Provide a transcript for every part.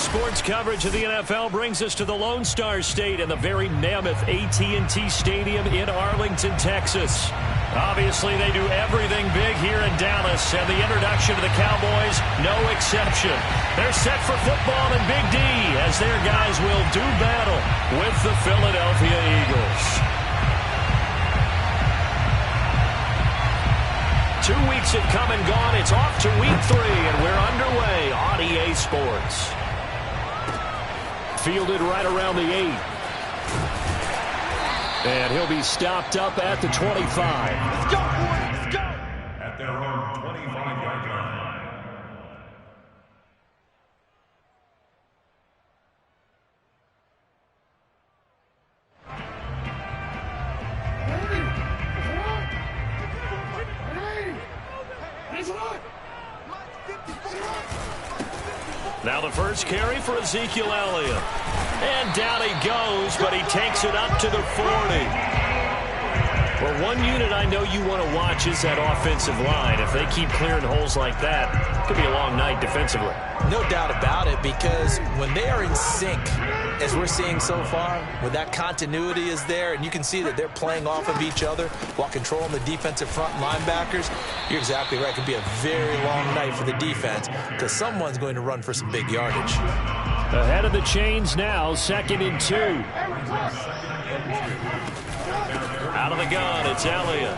Sports coverage of the NFL brings us to the Lone Star State and the very mammoth AT&T Stadium in Arlington, Texas. Obviously, they do everything big here in Dallas, and the introduction to the Cowboys, no exception. They're set for football in Big D as their guys will do battle with the Philadelphia Eagles. 2 weeks have come and gone. It's off to week 3, and we're underway on EA Sports. Fielded right around the 8. And he'll be stopped up at the 25. Let's go, boys. Let's go. At their own 25-yard line. Now the first carry for Ezekiel Elliott. And down he goes, but he takes it up to the 40. Well, one unit I know you want to watch is that offensive line. If they keep clearing holes like that, it could be a long night defensively. No doubt about it, because when they are in sync, as we're seeing so far, when that continuity is there, and you can see that they're playing off of each other while controlling the defensive front linebackers, you're exactly right. It could be a very long night for the defense because someone's going to run for some big yardage. Ahead of the chains now, 2nd and 2. Out of the gun, it's Elliott.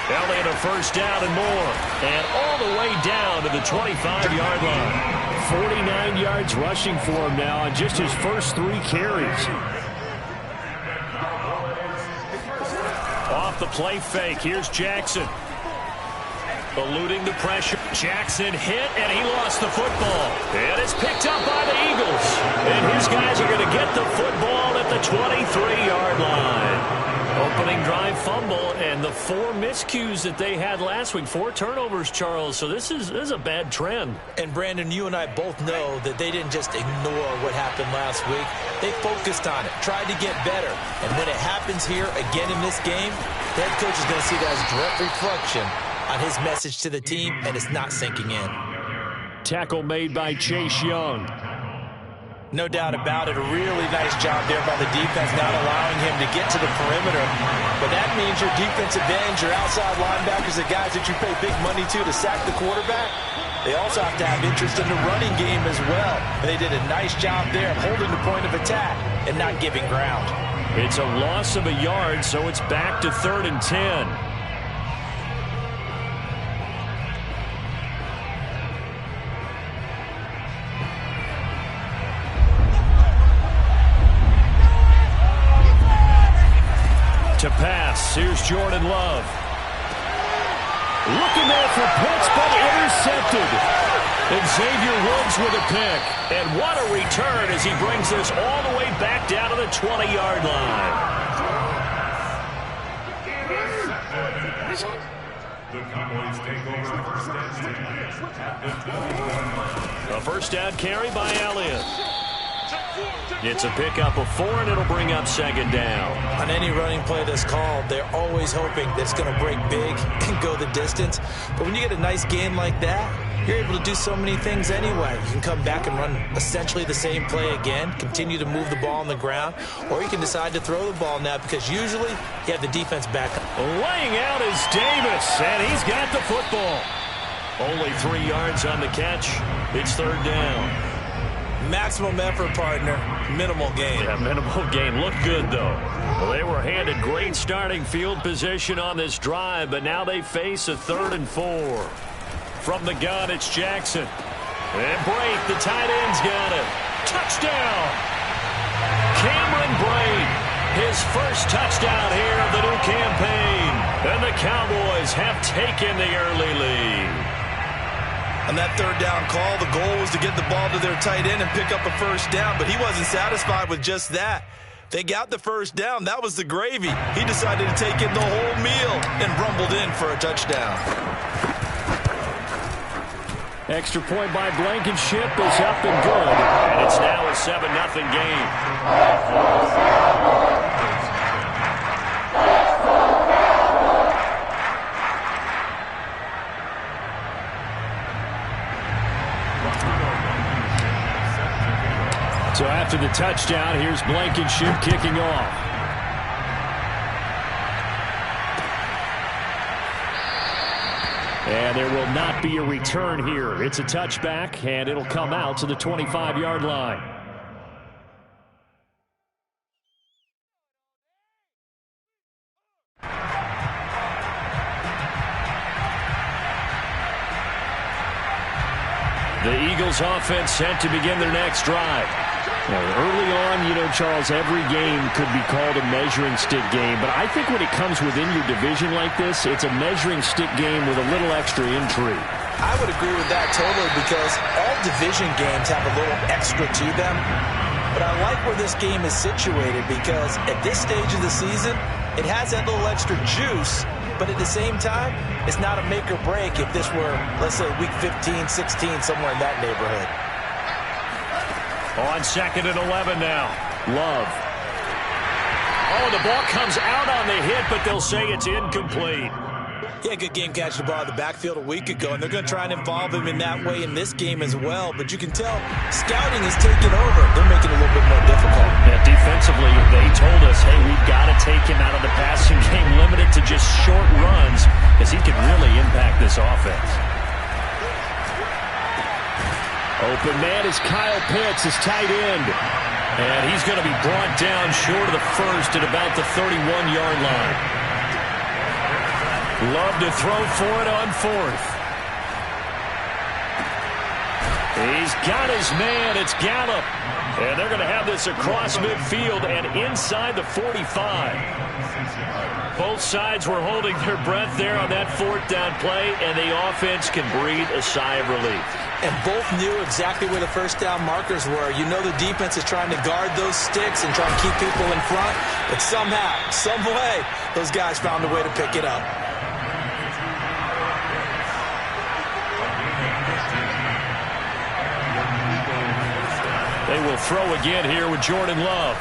Elliott a first down and more. And all the way down to the 25-yard line. 49 yards rushing for him now on just his first 3 carries. Off the play fake, here's Jackson. Eluding the pressure. Jackson hit, and he lost the football. And it's picked up by the Eagles. And his guys are going to get the football at the 23-yard line. Opening drive fumble, and the 4 miscues that they had last week. 4 turnovers, Charles. So this is a bad trend. And, Brandon, you and I both know that they didn't just ignore what happened last week. They focused on it, tried to get better. And when it happens here again in this game, the head coach is going to see that as direct reflection on his message to the team, and it's not sinking in. Tackle made by Chase Young. No doubt about it. A really nice job there by the defense, not allowing him to get to the perimeter. But that means your defensive ends, your outside linebackers, the guys that you pay big money to sack the quarterback, they also have to have interest in the running game as well. And they did a nice job there of holding the point of attack and not giving ground. It's a loss of a yard, so it's back to 3rd and 10. To pass, here's Jordan Love. Looking there for Pitts, but intercepted. And Xavier Woods with a pick. And what a return as he brings this all the way back down to the 20-yard line. The Cowboys take over first down. A first down carry by Elliott. It's a pickup of 4, and it'll bring up 2nd down. On any running play that's called, they're always hoping that it's going to break big and go the distance. But when you get a nice game like that, you're able to do so many things anyway. You can come back and run essentially the same play again, continue to move the ball on the ground, or you can decide to throw the ball now because usually you have the defense back. Laying out is Davis, and he's got the football. Only 3 yards on the catch. It's 3rd down. Maximum effort, partner. Minimal gain. Yeah, minimal gain. Looked good, though. Well, they were handed great starting field position on this drive, but now they face a 3rd and 4. From the gun, it's Jackson. And Brate, the tight end's got it. Touchdown! Cameron Brate, his first touchdown here of the new campaign. And the Cowboys have taken the early lead. On that 3rd down call, the goal was to get the ball to their tight end and pick up a first down, but he wasn't satisfied with just that. They got the first down. That was the gravy. He decided to take in the whole meal and rumbled in for a touchdown. Extra point by Blankenship is up and good, and it's now a 7-0 game. After the touchdown, here's Blankenship kicking off. And there will not be a return here. It's a touchback, and it'll come out to the 25-yard line. The Eagles offense set to begin their next drive. Now, early on, you know, Charles, every game could be called a measuring stick game. But I think when it comes within your division like this, it's a measuring stick game with a little extra intrigue. I would agree with that totally because all division games have a little extra to them. But I like where this game is situated because at this stage of the season, it has that little extra juice. But at the same time, it's not a make or break if this were, let's say, week 15, 16, somewhere in that neighborhood. On 2nd and 11 now. Love. Oh, the ball comes out on the hit, but they'll say it's incomplete. Yeah, good game catching the ball in the backfield a week ago, and they're going to try and involve him in that way in this game as well. But you can tell scouting is taking over. They're making it a little bit more difficult. Yeah, defensively, they told us, hey, we've got to take him out of the passing game, limited to just short runs, because he can really impact this offense. Open man is Kyle Pitts, his tight end. And he's going to be brought down short of the first at about the 31-yard line. Love to throw for it on 4th. He's got his man. It's Gallup. And they're going to have this across midfield and inside the 45. Both sides were holding their breath there on that 4th down play, and the offense can breathe a sigh of relief. And both knew exactly where the first down markers were. You know the defense is trying to guard those sticks and try to keep people in front. But somehow, some way, those guys found a way to pick it up. They will throw again here with Jordan Love.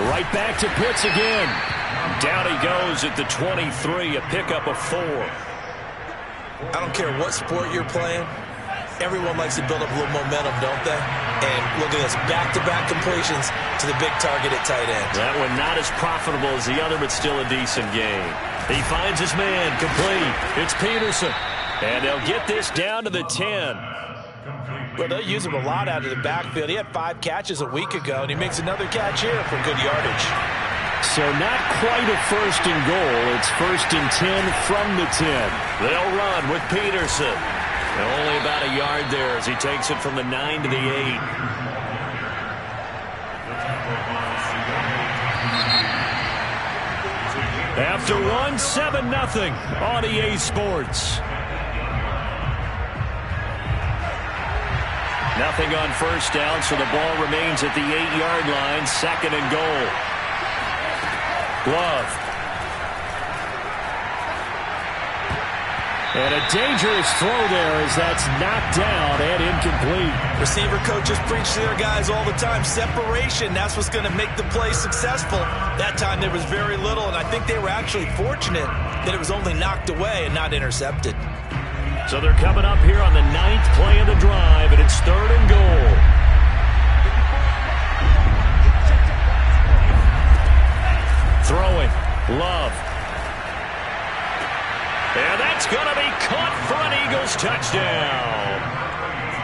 Right back to Pitts again. Down he goes at the 23, a pickup of 4. I don't care what sport you're playing. Everyone likes to build up a little momentum, don't they? And look at this, back-to-back completions to the big target at tight end. That one not as profitable as the other, but still a decent game. He finds his man, complete. It's Peterson. And they'll get this down to the 10. Well, they'll use him a lot out of the backfield. He had 5 catches a week ago, and he makes another catch here for good yardage. So not quite a 1st and goal. It's 1st and 10 from the 10. They'll run with Peterson. And only about a yard there as he takes it from the 9 to the 8. After one, 7-0 on EA Sports. Nothing on 1st down, so the ball remains at the 8-yard line, 2nd and goal. Love. And a dangerous throw there as that's knocked down and incomplete. Receiver coaches preach to their guys all the time. Separation, that's what's going to make the play successful. That time there was very little, and I think they were actually fortunate that it was only knocked away and not intercepted. So they're coming up here on the 9th play of the drive, and it's 3rd and goal. Throwing, Love. And that's going to be caught for an Eagles touchdown.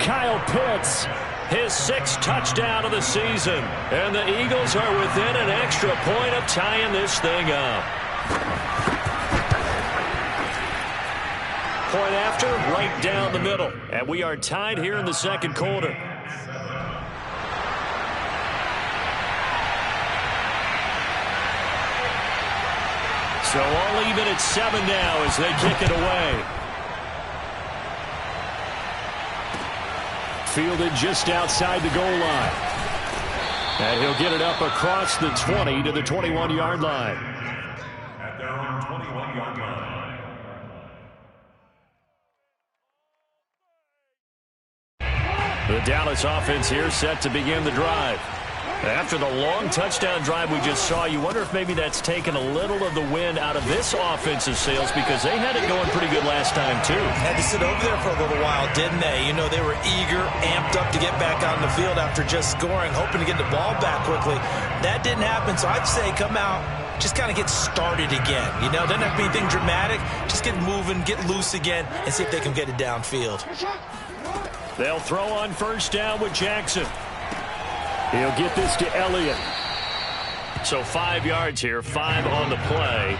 Kyle Pitts, his 6th touchdown of the season. And the Eagles are within an extra point of tying this thing up. Point after, right down the middle. And we are tied here in the 2nd quarter. So all even at 7 now as they kick it away. Fielded just outside the goal line. And he'll get it up across the 20 to the 21-yard line. At their own 21-yard line. The Dallas offense here set to begin the drive. After the long touchdown drive we just saw, you wonder if maybe that's taken a little of the wind out of this offensive sails, because they had it going pretty good last time too. Had to sit over there for a little while, didn't they? You know, they were eager, amped up to get back out on the field after just scoring, hoping to get the ball back quickly. That didn't happen, so I'd say come out, just kind of get started again. You know, doesn't have to be anything dramatic. Just get moving, get loose again, and see if they can get it downfield. They'll throw on first down with Jackson. He'll get this to Elliott. So 5 yards here, 5 on the play.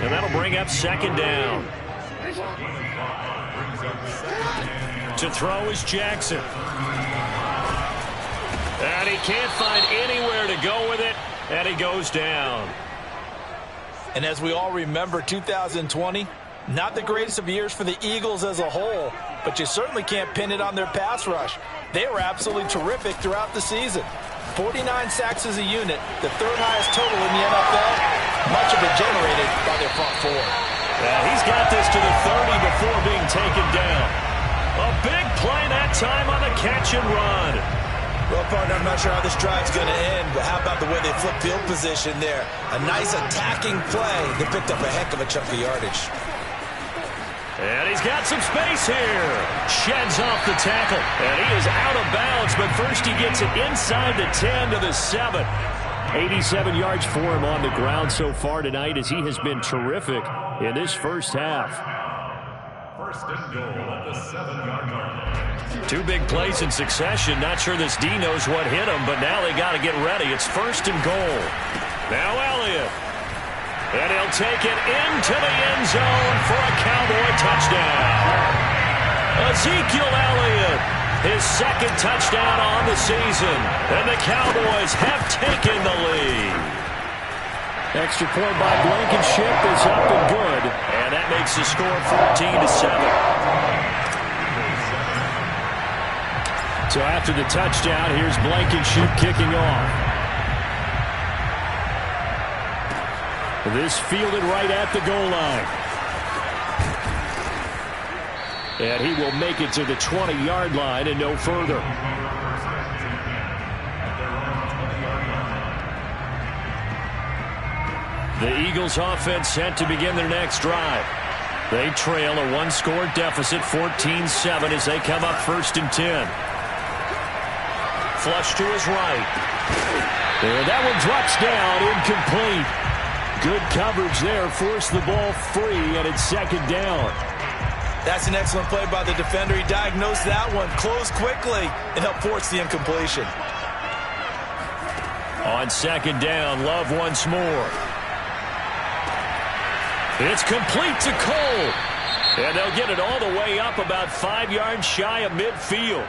And that'll bring up second down. To throw is Jackson. And he can't find anywhere to go with it, and he goes down. And as we all remember, 2020, not the greatest of years for the Eagles as a whole, but you certainly can't pin it on their pass rush. They were absolutely terrific throughout the season. 49 sacks as a unit, the third highest total in the NFL, much of it generated by their front four. He's got this to the 30 before being taken down. A big play that time on the catch and run. Well, partner, I'm not sure how this drive's going to end, but how about the way they flip field position there? A nice attacking play that picked up a heck of a chunk of yardage. And he's got some space here. Sheds off the tackle. And he is out of bounds, but first he gets it inside the 10 to the 7. 87 yards for him on the ground so far tonight, as he has been terrific in this first half. First and goal at the 7-yard line. 2 big plays in succession. Not sure this D knows what hit him, but now they got to get ready. It's first and goal. Now Elliott. And he'll take it into the end zone for a Cowboy touchdown. Ezekiel Elliott, his second touchdown on the season. And the Cowboys have taken the lead. Extra point by Blankenship is up and good. And that makes the score 14-7. So after the touchdown, here's Blankenship kicking off. This fielded right at the goal line. And he will make it to the 20-yard line and no further. The Eagles offense set to begin their next drive. They trail a 1-score deficit, 14-7, as they come up first and 10. Flush to his right. There, that one drops down, incomplete. Good coverage there, forced the ball free, and it's second down. That's an excellent play by the defender. He diagnosed that one, closed quickly, and helped force the incompletion. On second down, Love once more. It's complete to Cole. And they'll get it all the way up about 5 yards shy of midfield.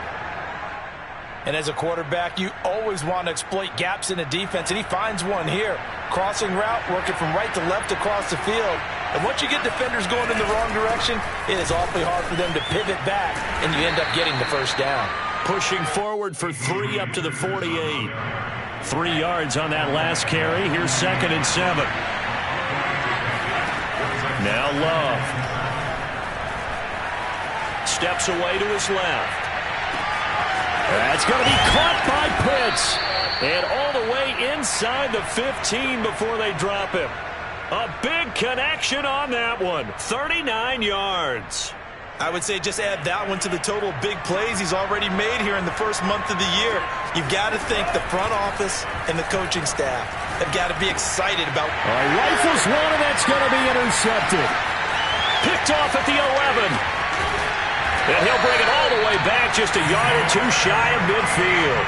And as a quarterback, you always want to exploit gaps in the defense, and he finds one here. Crossing route, working from right to left across the field. And once you get defenders going in the wrong direction, it is awfully hard for them to pivot back, and you end up getting the first down. Pushing forward for 3 up to the 48. 3 yards on that last carry. Here's second and 7. Now Love. Steps away to his left. That's going to be caught by Pitts. And all the way inside the 15 before they drop him. A big connection on that one. 39 yards. I would say just add that one to the total of big plays he's already made here in the first month of the year. You've got to think the front office and the coaching staff have got to be excited about. Rifles one, and that's going to be intercepted. Picked off at the 11. And he'll bring it all the way back, just a yard or two shy of midfield.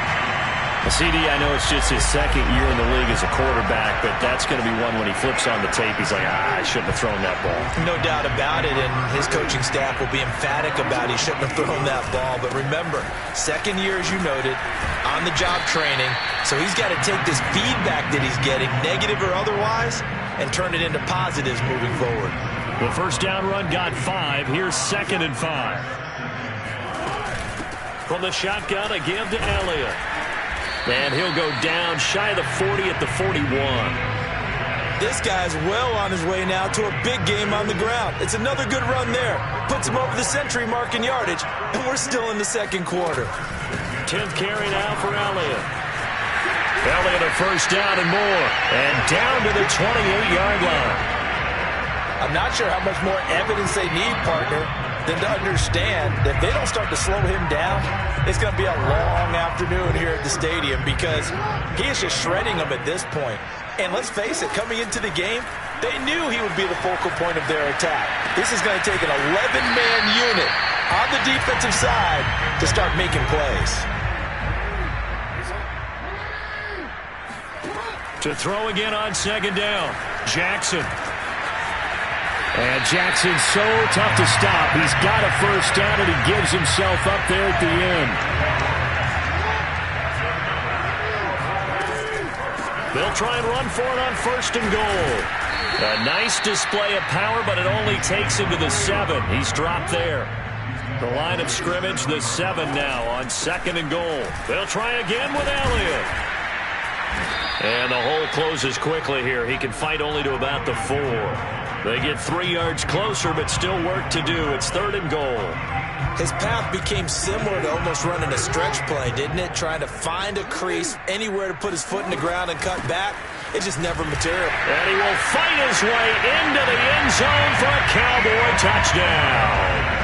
CD, I know it's just his second year in the league as a quarterback, but that's going to be one when he flips on the tape. He's like, I shouldn't have thrown that ball. No doubt about it, and his coaching staff will be emphatic about he shouldn't have thrown that ball. But remember, second year, as you noted, on-the-job training, so he's got to take this feedback that he's getting, negative or otherwise, and turn it into positives moving forward. The first down run got 5. Here's second and 5. From the shotgun, a give to Elliott. And he'll go down shy of the 40 at the 41. This guy's well on his way now to a big game on the ground. It's another good run there. Puts him over the century mark in yardage, and we're still in the second quarter. 10th carry now for Elliott. Elliott a first down and more. And down to the 28-yard line. I'm not sure how much more evidence they need, partner, than to understand that if they don't start to slow him down, it's going to be a long afternoon here at the stadium because he is just shredding them at this point. And let's face it, coming into the game, they knew he would be the focal point of their attack. This is going to take an 11-man unit on the defensive side to start making plays. To throw again on second down, Jackson. And Jackson's so tough to stop. He's got a first down, and he gives himself up there at the end. They'll try and run for it on first and goal. A nice display of power, but it only takes him to the 7. He's dropped there. The line of scrimmage, the 7 now on second and goal. They'll try again with Elliott. And the hole closes quickly here. He can fight only to about the 4. They get 3 yards closer, but still work to do. It's third and goal. His path became similar to almost running a stretch play, didn't it? Trying to find a crease, anywhere to put his foot in the ground and cut back. It just never materialized. And he will fight his way into the end zone for a Cowboy touchdown.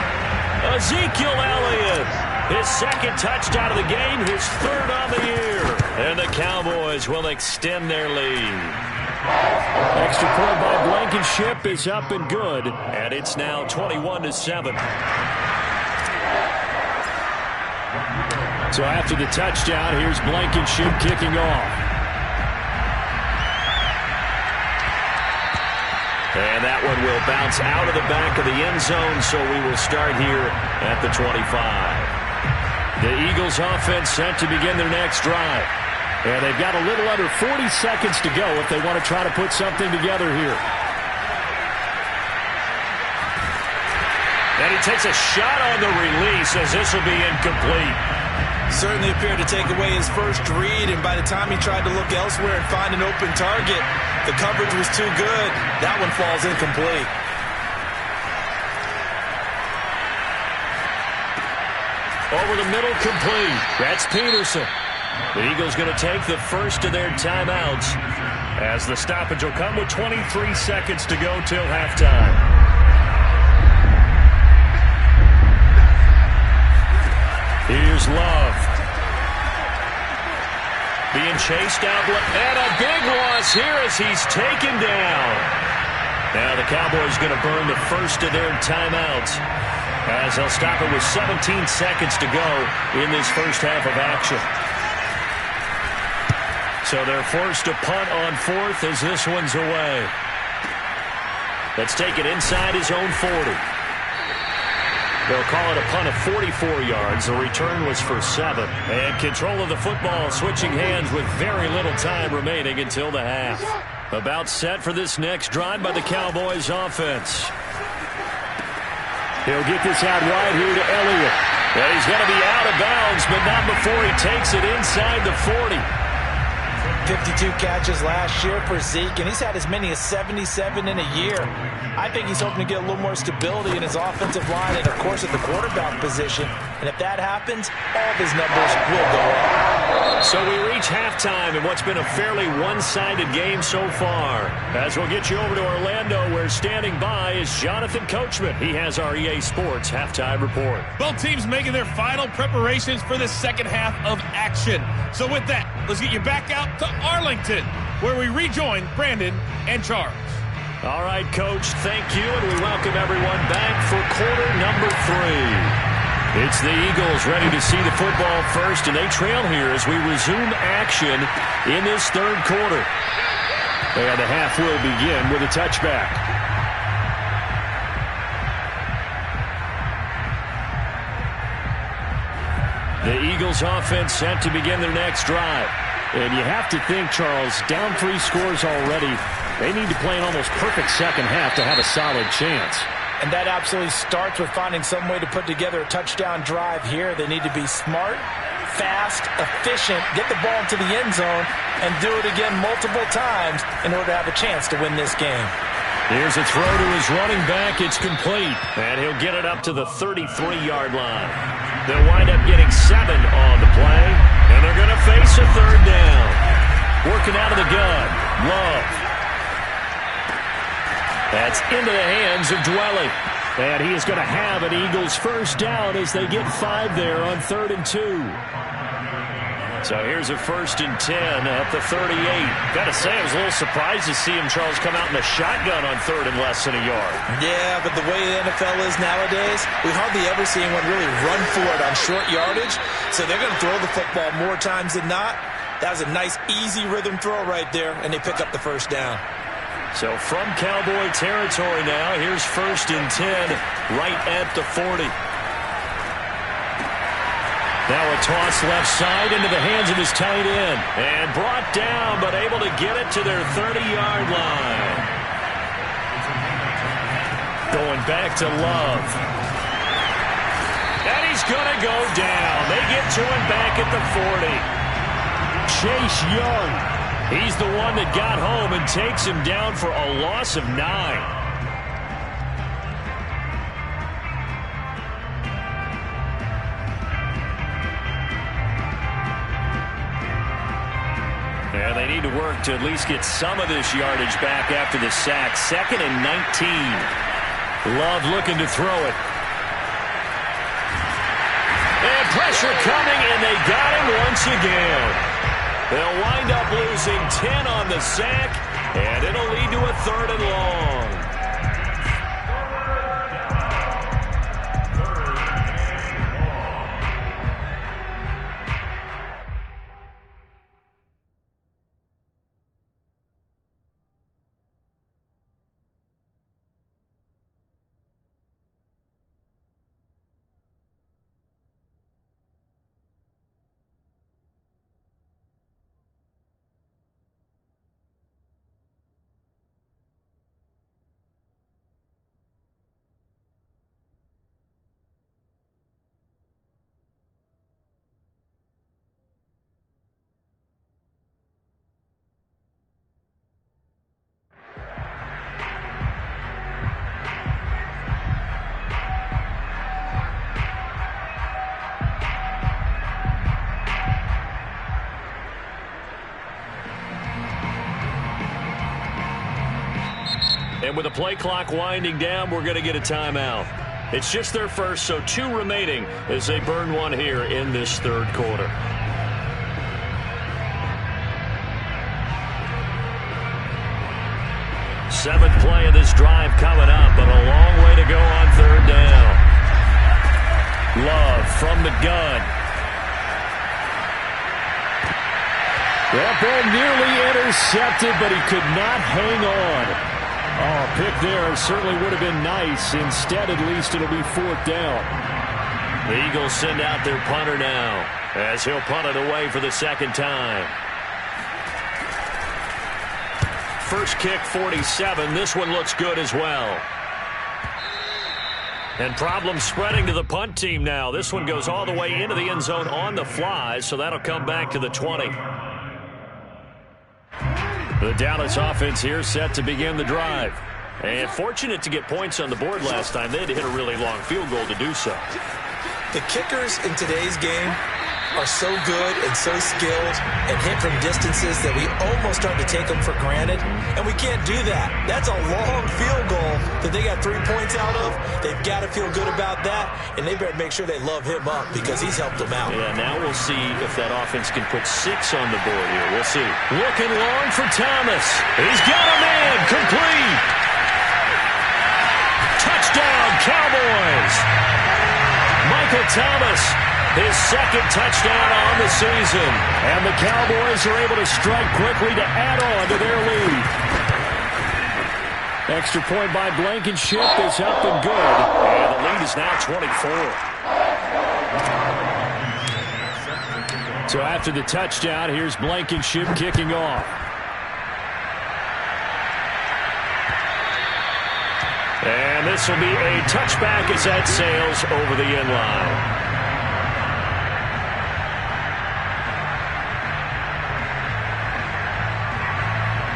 Ezekiel Elliott, his second touchdown of the game, his third on the year. And the Cowboys will extend their lead. Extra point by Blankenship is up and good, and it's now 21-7. So after the touchdown, here's Blankenship kicking off. And that one will bounce out of the back of the end zone, so we will start here at the 25. The Eagles offense set to begin their next drive. And they've got a little under 40 seconds to go if they want to try to put something together here. And he takes a shot on the release as this will be incomplete. Certainly appeared to take away his first read, and by the time he tried to look elsewhere and find an open target, the coverage was too good. That one falls incomplete. Over the middle, complete. That's Peterson. The Eagles going to take the first of their timeouts as the stoppage will come with 23 seconds to go till halftime. Here's Love. Being chased out, and a big loss here as he's taken down. Now the Cowboys going to burn the first of their timeouts as they'll stop it with 17 seconds to go in this first half of action. So they're forced to punt on fourth as this one's away. Let's take it inside his own 40. They'll call it a punt of 44 yards. The return was for 7. And control of the football switching hands with very little time remaining until the half. About set for this next drive by the Cowboys offense. He'll get this out wide here to Elliott. And he's going to be out of bounds, but not before he takes it inside the 40. 52 catches last year for Zeke, and he's had as many as 77 in a year. I think he's hoping to get a little more stability in his offensive line and, of course, at the quarterback position. And if that happens, all of his numbers will go up. So we reach halftime in what's been a fairly one-sided game so far. As we'll get you over to Orlando, where standing by is Jonathan Coachman. He has our EA Sports halftime report. Both teams making their final preparations for the second half of action. So with that, let's get you back out to Arlington, where we rejoin Brandon and Charles. All right, Coach, thank you, and we welcome everyone back for quarter number 3. It's the Eagles ready to see the football first, and they trail here as we resume action in this third quarter. And the half will begin with a touchback. The Eagles offense set to begin their next drive. And you have to think, Charles, down 3 scores already. They need to play an almost perfect second half to have a solid chance. And that absolutely starts with finding some way to put together a touchdown drive here. They need to be smart, fast, efficient, get the ball into the end zone, and do it again multiple times in order to have a chance to win this game. Here's a throw to his running back. It's complete. And he'll get it up to the 33-yard line. They'll wind up getting 7 on the play, and they're going to face a third down. Working out of the gun. Love. That's into the hands of Dwelly. And he is going to have an Eagles first down as they get 5 there on 3rd and 2. So here's a 1st and 10 at the 38. Got to say, I was a little surprised to see him, Charles, come out in the shotgun on 3rd and less than a yard. Yeah, but the way the NFL is nowadays, we hardly ever see anyone really run for it on short yardage. So they're going to throw the football more times than not. That was a nice, easy rhythm throw right there, and they pick up the first down. So from Cowboy territory now, here's 1st and 10 right at the 40. Now a toss left side into the hands of his tight end. And brought down, but able to get it to their 30-yard line. Going back to Love. And he's going to go down. They get to him back at the 40. Chase Young. He's the one that got home and takes him down for a loss of 9. And they need to work to at least get some of this yardage back after the sack. 2nd and 19. Love looking to throw it. And pressure coming, and they got him once again. They'll wind up losing 10 on the sack, and it'll lead to a 3rd and long. And with the play clock winding down, we're going to get a timeout. It's just their first, so 2 remaining as they burn one here in this 3rd quarter. Seventh play of this drive coming up, but a long way to go on 3rd down. Love from the gun. That ball nearly intercepted, but he could not hang on. Oh, pick there certainly would have been nice. Instead, at least, it'll be 4th down. The Eagles send out their punter now as he'll punt it away for the 2nd time. First kick, 47. This one looks good as well. And problems spreading to the punt team now. This one goes all the way into the end zone on the fly, so that'll come back to the 20. The Dallas offense here set to begin the drive. And fortunate to get points on the board last time. They had to hit a really long field goal to do so. The kickers in today's game are so good and so skilled and hit from distances that we almost start to take them for granted. And we can't do that. That's a long field goal that they got 3 points out of. They've got to feel good about that, and they better make sure they love him up because he's helped them out. Yeah, now we'll see if that offense can put 6 on the board here. We'll see. Looking long for Thomas. He's got a man. Complete. Touchdown, Cowboys. Michael Thomas, his 2nd touchdown on the season. And the Cowboys are able to strike quickly to add on to their lead. Extra point by Blankenship is up and good. And the lead is now 24. So after the touchdown, here's Blankenship kicking off. And this will be a touchback as that sails over the end line.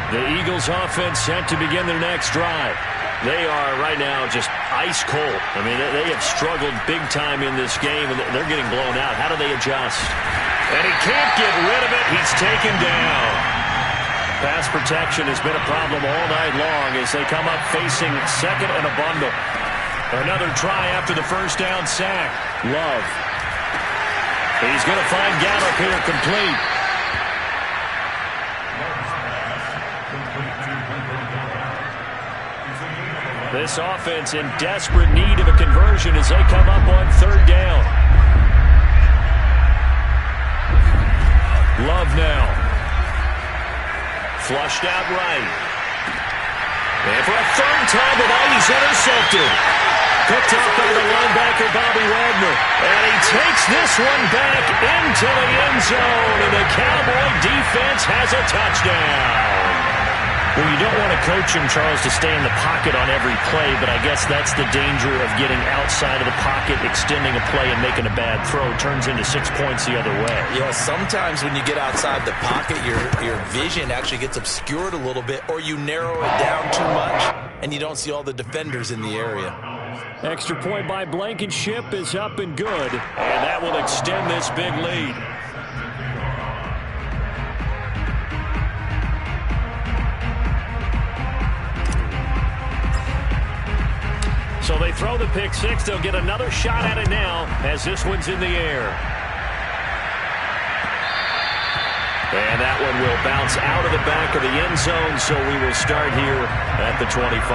The Eagles offense set to begin their next drive. They are right now just ice cold. I mean, they have struggled big time in this game, and they're getting blown out. How do they adjust? And he can't get rid of it. He's taken down. Pass protection has been a problem all night long as they come up facing second and a bundle. Another try after the first down sack. Love. He's going to find Gallup here complete. This offense in desperate need of a conversion as they come up on third down. Love now. Flushed out right. And for a third time tonight, he's intercepted. Picked up by the linebacker, Bobby Wagner. And he takes this one back into the end zone. And the Cowboy defense has a touchdown. Well, you don't want to coach him, Charles, to stay in the pocket on every play, but I guess that's the danger of getting outside of the pocket, extending a play, and making a bad throw. Turns into 6 points the other way. Yeah, sometimes when you get outside the pocket, your vision actually gets obscured a little bit, or you narrow it down too much, and you don't see all the defenders in the area. Extra point by Blankenship is up and good, and that will extend this big lead. So they throw the pick six. They'll get another shot at it now as this one's in the air. And that one will bounce out of the back of the end zone, so we will start here at the 25.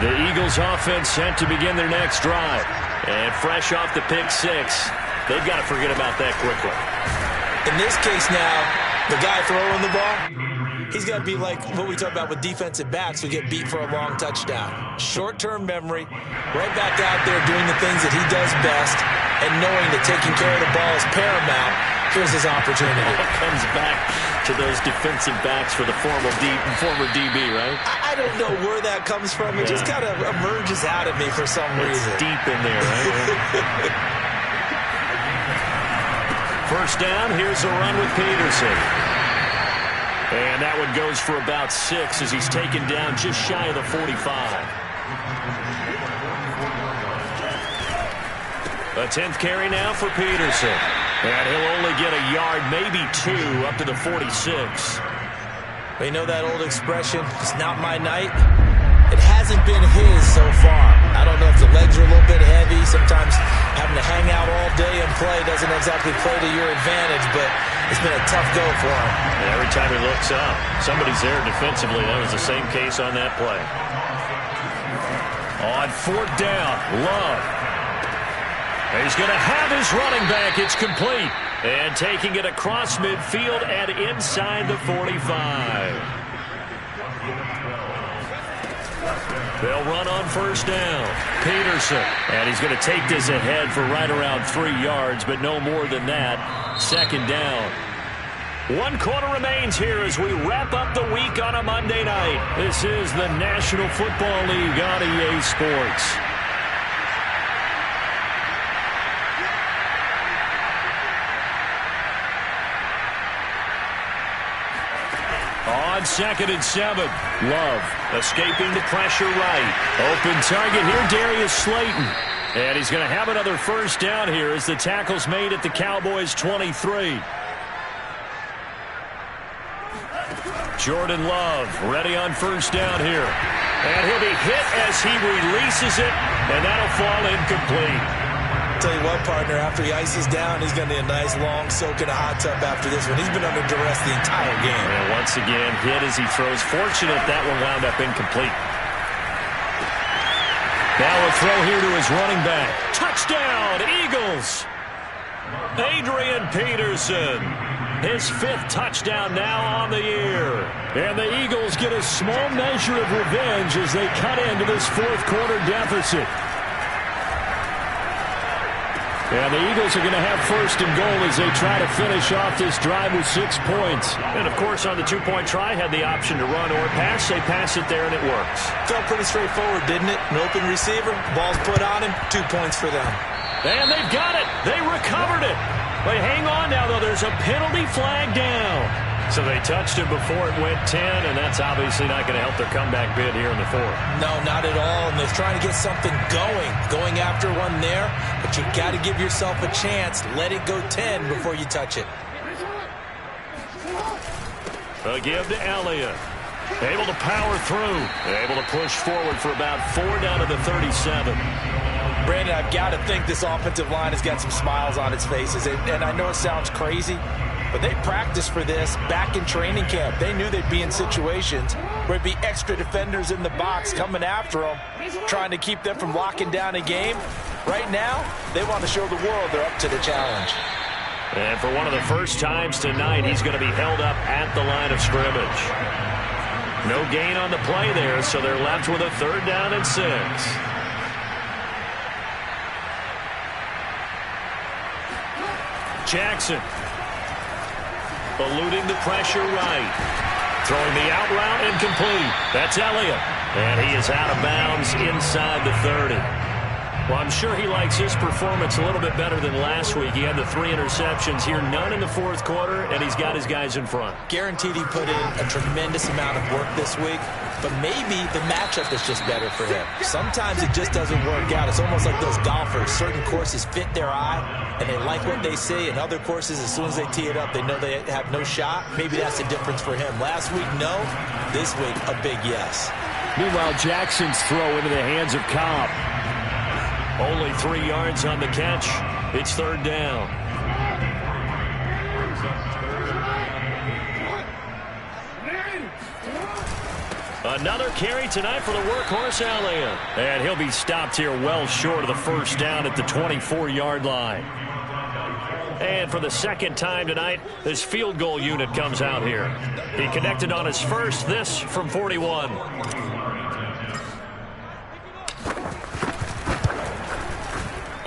The Eagles offense set to begin their next drive. And fresh off the pick six, they've got to forget about that quickly. In this case now, the guy throwing the ball, he's got to be like what we talk about with defensive backs who get beat for a long touchdown. Short-term memory, right back out there doing the things that he does best, and knowing that taking care of the ball is paramount. Here's his opportunity. It comes back to those defensive backs for the former DB, right? I don't know where that comes from. It just kind of emerges out of me for some reason. It's deep in there, right? First down, here's a run with Peterson. And that one goes for about 6 as he's taken down just shy of the 45. A 10th carry now for Peterson. And he'll only get a yard, maybe 2, up to the 46. You know that old expression, it's not my night? It hasn't been his so far. I don't know if the legs are a little bit heavy. Sometimes having to hang out all day and play doesn't exactly play to your advantage, but it's been a tough go for him. And every time he looks up, somebody's there defensively. That was the same case on that play. On fourth down, Love. He's going to have his running back. It's complete. And taking it across midfield and inside the 45. They'll run on first down. Peterson. And he's going to take this ahead for right around 3 yards, but no more than that. Second down. 1 quarter remains here as we wrap up the week on a Monday night. This is the National Football League on EA Sports. On 2nd and 7, Love escaping the pressure right. Open target here, Darius Slayton. And he's going to have another first down here as the tackle's made at the Cowboys' 23. Jordan Love ready on first down here. And he'll be hit as he releases it, and that'll fall incomplete. Tell you what, partner, after he ices down, he's going to need a nice long soak in a hot tub after this one. He's been under duress the entire game. And once again, hit as he throws. Fortunate that one wound up incomplete. Now a throw here to his running back. Touchdown, Eagles! Adrian Peterson. His 5th touchdown now on the year. And the Eagles get a small measure of revenge as they cut into this 4th quarter deficit. And the Eagles are going to have first and goal as they try to finish off this drive with 6 points. And, of course, on the 2-point try, had the option to run or pass. They pass it there, and it works. Felt pretty straightforward, didn't it? An open receiver, ball's put on him, 2 points for them. And they've got it. They recovered it. But hang on now, though. There's a penalty flag down. So they touched it before it went 10, and that's obviously not going to help their comeback bid here in the 4th. No, not at all, and they're trying to get something going after one there, but you got to give yourself a chance. Let it go 10 before you touch it. A give to Elliott. Able to power through. Able to push forward for about 4 down to the 37. Brandon, I've got to think this offensive line has got some smiles on its faces. And I know it sounds crazy, but they practiced for this back in training camp. They knew they'd be in situations where there'd be extra defenders in the box coming after them, trying to keep them from locking down a game. Right now, they want to show the world they're up to the challenge. And for one of the first times tonight, he's going to be held up at the line of scrimmage. No gain on the play there, so they're left with a 3rd down and 6. Jackson. Eluding the pressure right. Throwing the out route incomplete. That's Elliott. And he is out of bounds inside the 30. Well, I'm sure he likes his performance a little bit better than last week. He had the 3 interceptions here, none in the 4th quarter, and he's got his guys in front. Guaranteed he put in a tremendous amount of work this week, but maybe the matchup is just better for him. Sometimes it just doesn't work out. It's almost like those golfers. Certain courses fit their eye, and they like what they see, and other courses, as soon as they tee it up, they know they have no shot. Maybe that's the difference for him. Last week, no. This week, a big yes. Meanwhile, Jackson's throw into the hands of Cobb. Only 3 yards on the catch. It's 3rd down. Another carry tonight for the workhorse Elliott. And he'll be stopped here well short of the 1st down at the 24-yard line. And for the 2nd time tonight, this field goal unit comes out here. He connected on his first, this from 41.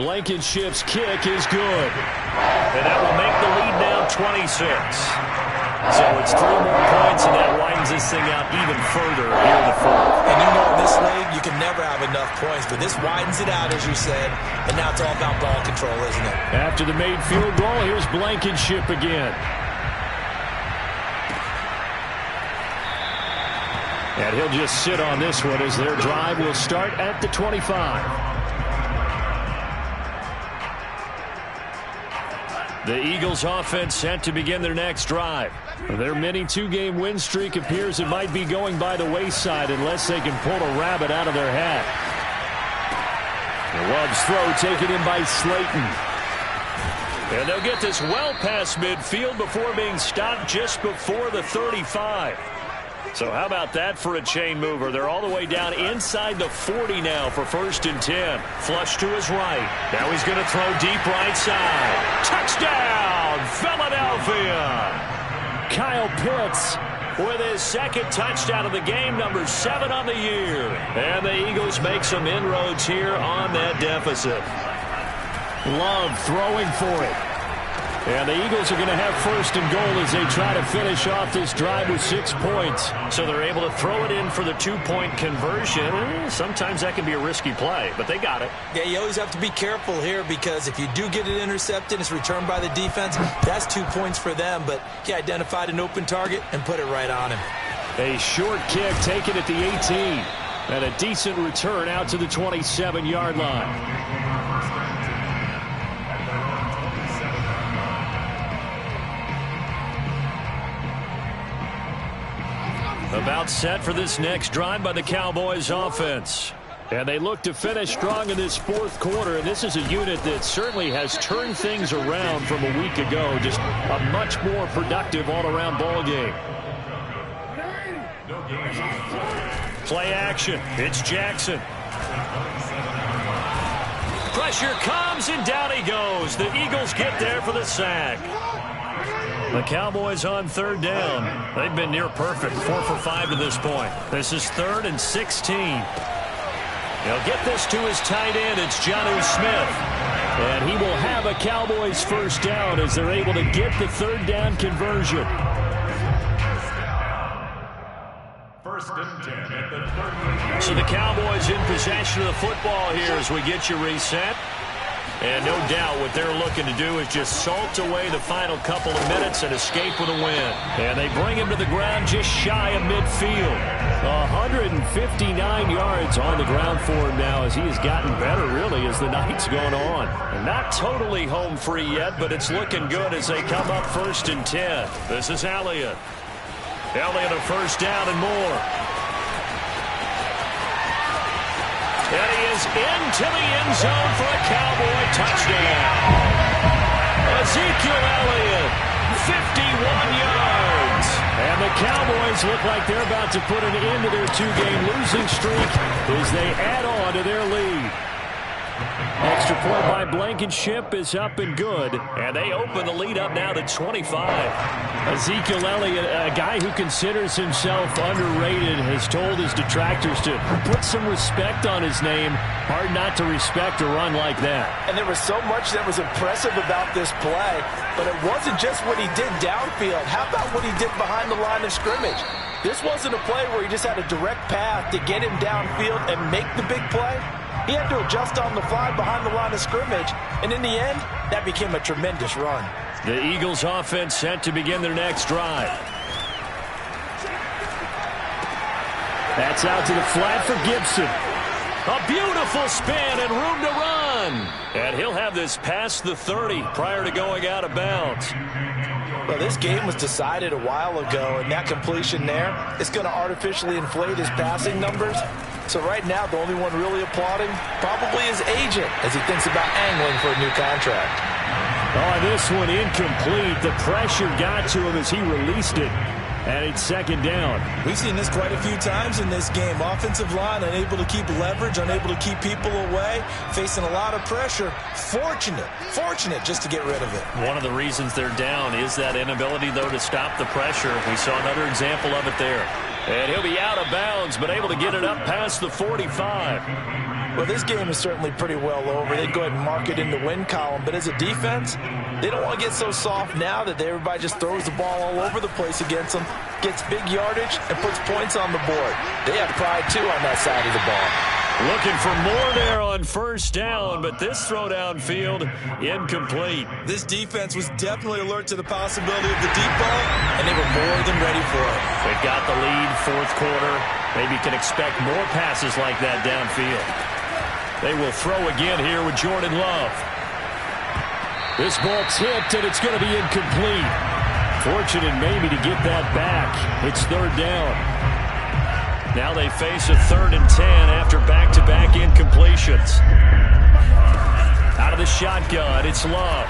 Blankenship's kick is good. And that will make the lead now 26. So it's 3 more points, and that widens this thing out even further here in the 4th. And you know, in this league, you can never have enough points, but this widens it out, as you said, and now it's all about ball control, isn't it? After the made field goal, here's Blankenship again. And he'll just sit on this one as their drive will start at the 25. The Eagles offense set to begin their next drive. Their mini 2-game win streak appears it might be going by the wayside unless they can pull a rabbit out of their hat. Love's throw taken in by Slayton. And they'll get this well past midfield before being stopped just before the 35. So how about that for a chain mover? They're all the way down inside the 40 now for 1st and 10. Flush to his right. Now he's going to throw deep right side. Touchdown, Philadelphia! Kyle Pitts with his 2nd touchdown of the game, number 7 on the year. And the Eagles make some inroads here on that deficit. Love throwing for it. And the Eagles are going to have 1st and goal as they try to finish off this drive with 6 points. So they're able to throw it in for the 2-point conversion. Sometimes that can be a risky play, but they got it. Yeah, you always have to be careful here because if you do get it intercepted, it's returned by the defense. That's 2 points for them, but he identified an open target and put it right on him. A short kick taken at the 18. And a decent return out to the 27-yard line. About set for this next drive by the Cowboys offense. And they look to finish strong in this 4th quarter. And this is a unit that certainly has turned things around from a week ago. Just a much more productive all-around ball game. Play action. It's Jackson. Pressure comes, and down he goes. The Eagles get there for the sack. The Cowboys on 3rd down. They've been near perfect, 4 for 5 to this point. This is 3rd and 16. He'll get this to his tight end. It's Jonnu Smith. And he will have a Cowboys 1st down as they're able to get the 3rd down conversion. 1st and 10 at the 30. So the Cowboys in possession of the football here as we get you reset. And no doubt what they're looking to do is just salt away the final couple of minutes and escape with a win. And they bring him to the ground just shy of midfield. 159 yards on the ground for him now as he has gotten better really as the night's gone on. And not totally home free yet, but it's looking good as they come up 1st and 10. This is Elliott. Elliott a first down and more. And he is into the end zone for a Cowboy touchdown. Ezekiel Elliott, 51 yards. And the Cowboys look like they're about to put an end to their two-game losing streak as they add on to their lead. Extra point by Blankenship is up and good. And they open the lead up now to 25. Ezekiel Elliott, a guy who considers himself underrated, has told his detractors to put some respect on his name. Hard not to respect a run like that. And there was so much that was impressive about this play, but it wasn't just what he did downfield. How about what he did behind the line of scrimmage? This wasn't a play where he just had a direct path to get him downfield and make the big play. He had to adjust on the fly behind the line of scrimmage, and in the end, that became a tremendous run. The Eagles offense set to begin their next drive. That's out to the flat for Gibson. A beautiful spin and room to run. And he'll have this past the 30 prior to going out of bounds. Well, this game was decided a while ago, and that completion there is going to artificially inflate his passing numbers. So right now, the only one really applauding probably his agent as he thinks about angling for a new contract. Oh, this one incomplete. The pressure got to him as he released it. And it's second down. We've seen this quite a few times in this game. Offensive line unable to keep leverage, unable to keep people away, facing a lot of pressure. Fortunate just to get rid of it. One of the reasons they're down is that inability, though, to stop the pressure. We saw another example of it there. And he'll be out of bounds, but able to get it up past the 45. Well, this game is certainly pretty well over. They'd go ahead and mark it in the win column. But as a defense, they don't want to get so soft now that everybody just throws the ball all over the place against them, gets big yardage, and puts points on the board. They have pride, too, on that side of the ball. Looking for more there on first down, but this throw downfield incomplete. This defense was definitely alert to the possibility of the deep ball, and they were more than ready for it. They've got the lead, fourth quarter. Maybe can expect more passes like that downfield. They will throw again here with Jordan Love. This ball tipped, and it's going to be incomplete. Fortunate maybe to get that back. It's third down. Now they face a 3rd and 10 after back-to-back incompletions. Out of the shotgun, it's Love.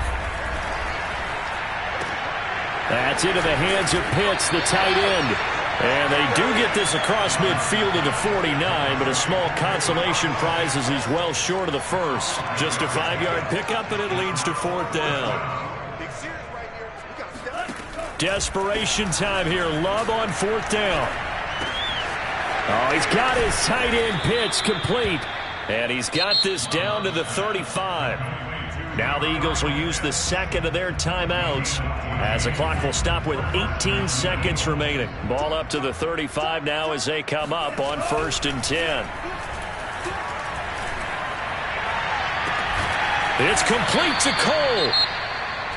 That's into the hands of Pitts, the tight end. And they do get this across midfield to the 49, but a small consolation prize as he's well short of the first. Just a 5-yard pickup, and it leads to 4th down. Desperation time here. Love on 4th down. Oh, he's got his tight end Pitts complete. And he's got this down to the 35. Now the Eagles will use the second of their timeouts as the clock will stop with 18 seconds remaining. Ball up to the 35 now as they come up on 1st and 10. It's complete to Cole.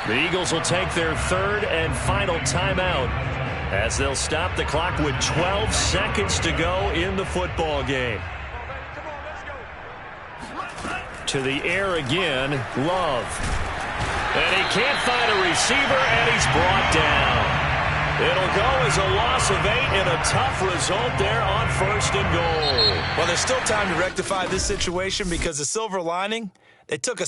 The Eagles will take their 3rd and final timeout as they'll stop the clock with 12 seconds to go in the football game. To the air again, Love. And he can't find a receiver, and he's brought down. It'll go as a loss of 8 and a tough result there on 1st and goal. Well, there's still time to rectify this situation because the silver lining, they took a